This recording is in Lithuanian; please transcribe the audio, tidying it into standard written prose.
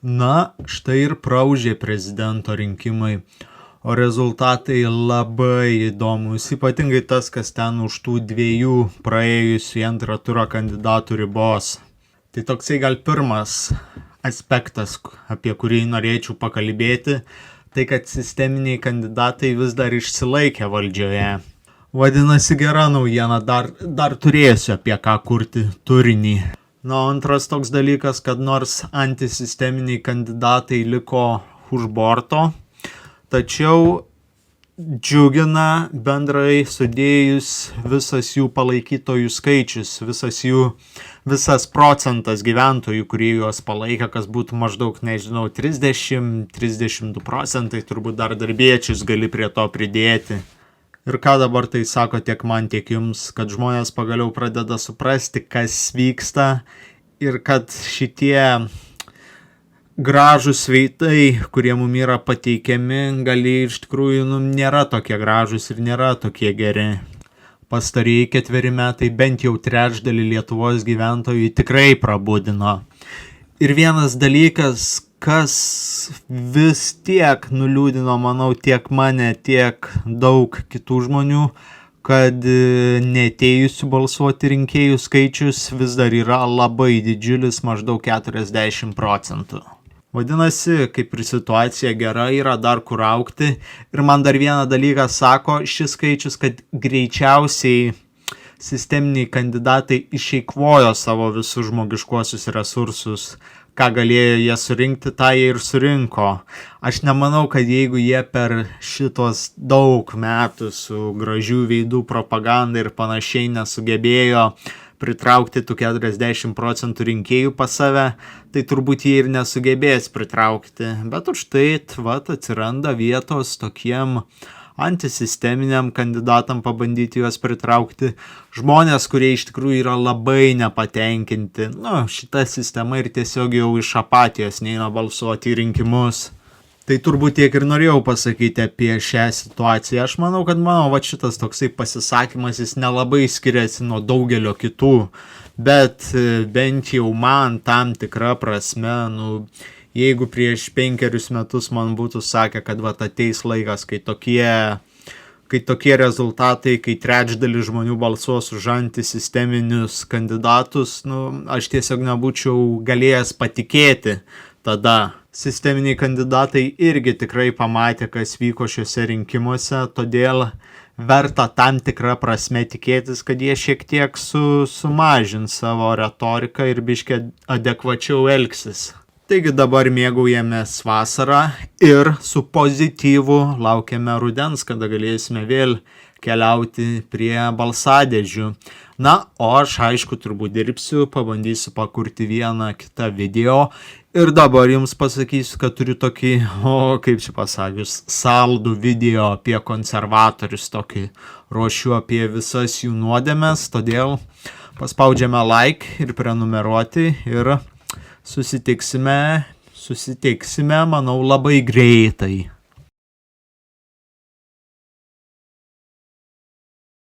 Na, štai ir praūžė prezidento rinkimai, o rezultatai labai įdomus, ypatingai tas, kas ten už tų dviejų praėjusių į antrą turą kandidatų ribos. Tai toksai gal pirmas aspektas, apie kurį norėčiau pakalbėti, tai kad sisteminiai kandidatai vis dar išsilaikė valdžioje. Vadinasi, gera naujiena, dar turėsiu apie ką kurti turinį. Na, antras toks dalykas, kad nors antisisteminiai kandidatai liko už borto, tačiau džiugina bendrai sudėjus visas jų palaikytojų skaičius, visas procentas gyventojų, kurie juos palaikė, kas būtų maždaug, 30-32 procentai, turbūt dar darbiečius gali prie to pridėti. Ir ką dabar tai sako tiek man, tiek jums, kad žmonės pagaliau pradeda suprasti, kas vyksta ir kad šitie gražūs veidai, kurie mum yra pateikiami, gali iš tikrųjų nėra tokie gražūs ir nėra tokie geri. Pastarieji 4 metai bent jau trečdalį Lietuvos gyventojų tikrai prabudino. Ir vienas dalykas, kas vis tiek nuliūdino, manau, tiek mane, tiek daug kitų žmonių, kad neatėjusių balsuoti rinkėjų skaičius vis dar yra labai didžiulis, maždaug 40 procentų. Vadinasi, kaip ir situacija gera, yra dar kur augti. Ir man dar vieną dalyką sako šis skaičius, kad greičiausiai sisteminiai kandidatai išeikvojo savo visus žmogiškuosius resursus. Ką galėjo jie surinkti, tą jie ir surinko. Aš nemanau, kad jeigu jie per šitos daug metų su gražių veidų propaganda ir panašiai nesugebėjo pritraukti tų 40 procentų rinkėjų pas save, tai turbūt jie ir nesugebės pritraukti. Bet už tai atsiranda vietos tokiem antisisteminiam kandidatam pabandyti juos pritraukti. Žmonės, kurie iš tikrųjų yra labai nepatenkinti šita sistema ir tiesiog jau iš apatijos neina balsuoti į rinkimus. Tai turbūt tiek ir norėjau pasakyti apie šią situaciją. Aš manau, kad šitas toksai pasisakymas jis nelabai skiriasi nuo daugelio kitų, bet bent jau man tam tikra prasme, jeigu prieš 5 metus man būtų sakę, kad ateis laikas, kai tokie rezultatai, kai trečdalis žmonių balsuos už antisisteminius kandidatus, aš tiesiog nebūčiau galėjęs patikėti tada. Sisteminiai kandidatai irgi tikrai pamatė, kas vyko šiuose rinkimuose, todėl verta tam tikrą prasme tikėtis, kad jie šiek tiek sumažins savo retoriką ir biškį adekvačiau elgsis. Taigi dabar mėgaujamės vasarą ir su pozityvu laukiame rudens, kada galėsime vėl keliauti prie balsadėžių. Na, o aš aišku turbūt dirbsiu, pabandysiu pakurti vieną kitą video ir dabar jums pasakysiu, kad turiu tokį, saldų video apie konservatorius, tokį ruošiu apie visas jų nuodėmes, todėl paspaudžiame like ir prenumeruoti ir susitiksime, manau, labai greitai.